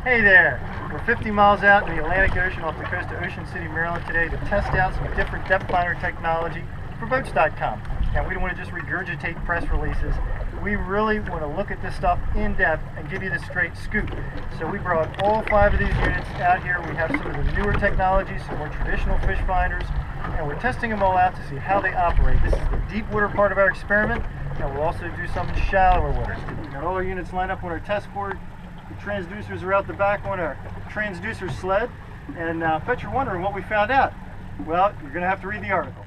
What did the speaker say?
Hey there! We're 50 miles out in the Atlantic Ocean off the coast of Ocean City, Maryland today to test out some different depth finder technology for boats.com. Now, we don't want to just regurgitate press releases. We really want to look at this stuff in depth and give you the straight scoop. So we brought all 5 of these units out here. We have some of the newer technologies, some more traditional fish finders, and we're testing them all out to see how they operate. This is the deep water part of our experiment, and we'll also do some in shallower waters. We've got all our units lined up on our test board. The transducers are out the back on our transducer sled, and I bet you're wondering what we found out. Well, you're going to have to read the article.